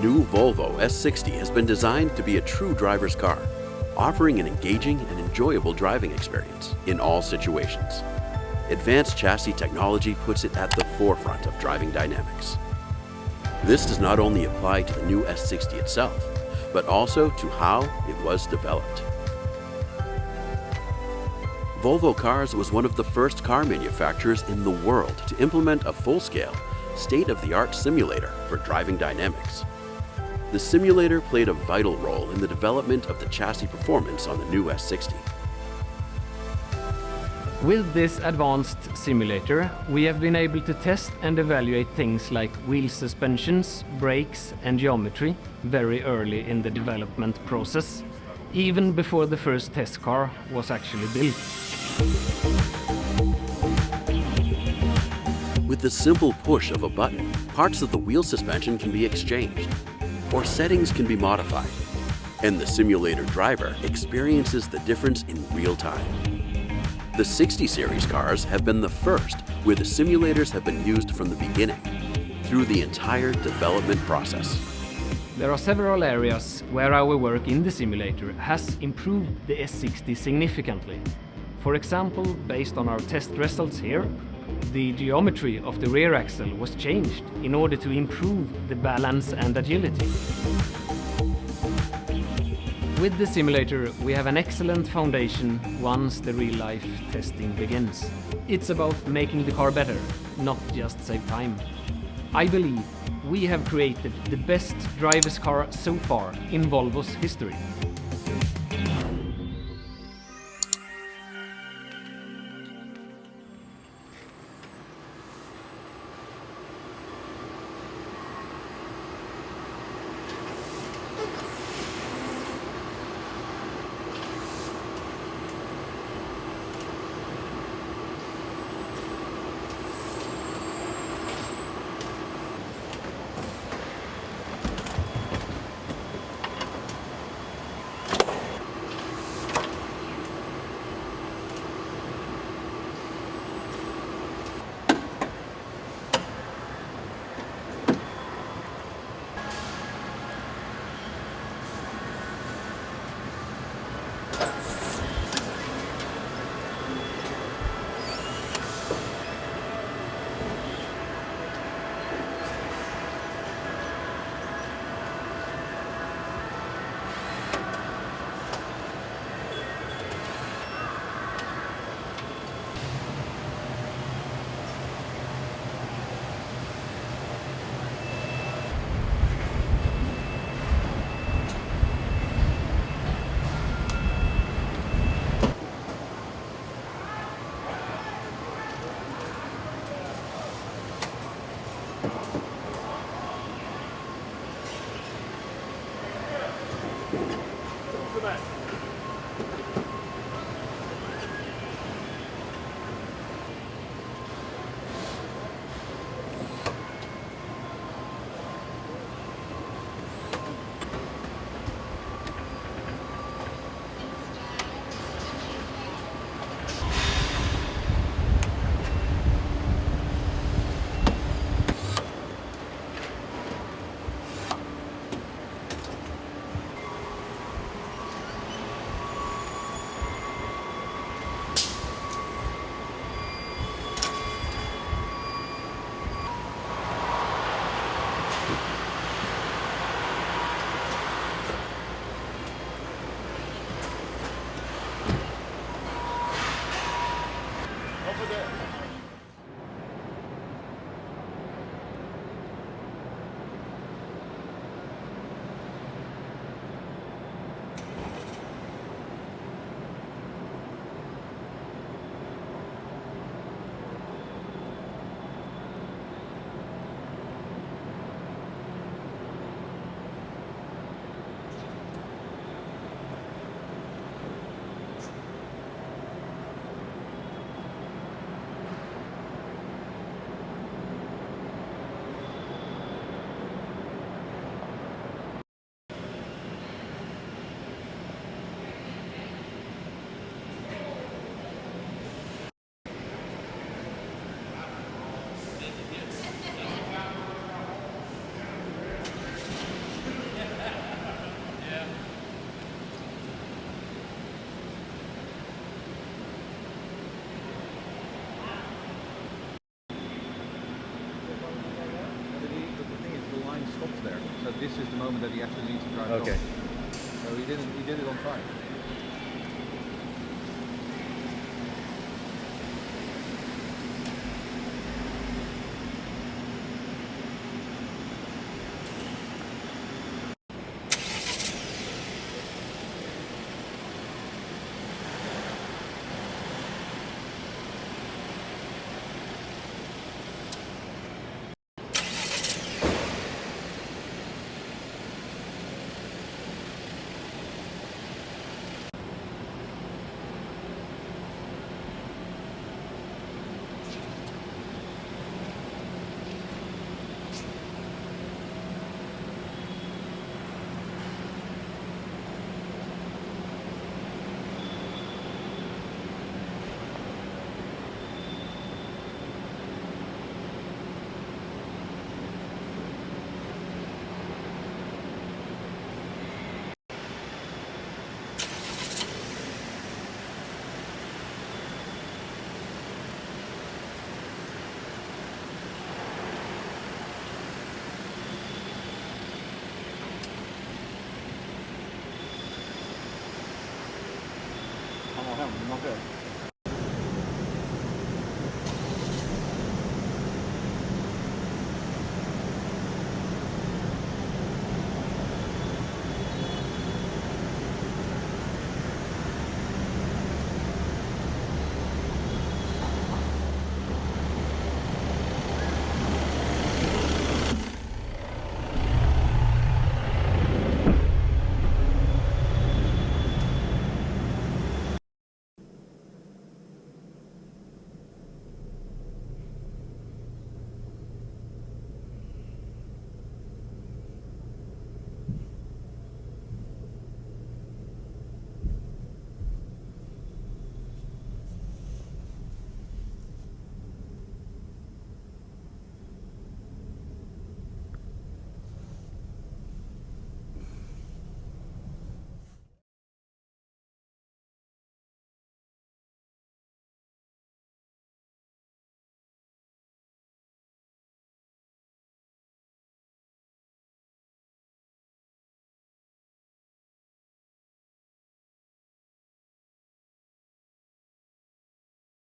new Volvo S60 has been designed to be a true driver's car, offering an engaging and enjoyable driving experience in all situations. Advanced chassis technology puts it at the forefront of driving dynamics. This does not only apply to the new S60 itself, but also to how it was developed. Volvo Cars was one of the first car manufacturers in the world to implement a full-scale, state-of-the-art simulator for driving dynamics. The simulator played a vital role in the development of the chassis performance on the new S60. With this advanced simulator, we have been able to test and evaluate things like wheel suspensions, brakes and geometry very early in the development process, even before the first test car was actually built. With the simple push of a button, parts of the wheel suspension can be exchanged, or settings can be modified, and the simulator driver experiences the difference in real time. The 60 series cars have been the first where the simulators have been used from the beginning, through the entire development process. There are several areas where our work in the simulator has improved the S60 significantly. For example, based on our test results here, the geometry of the rear axle was changed in order to improve the balance and agility. With the simulator, we have an excellent foundation once the real-life testing begins. It's about making the car better, not just save time. I believe we have created the best driver's car so far in Volvo's history. this is the moment that he actually needs to drive Okay. it on. So he did it on time. Han var hemma själv.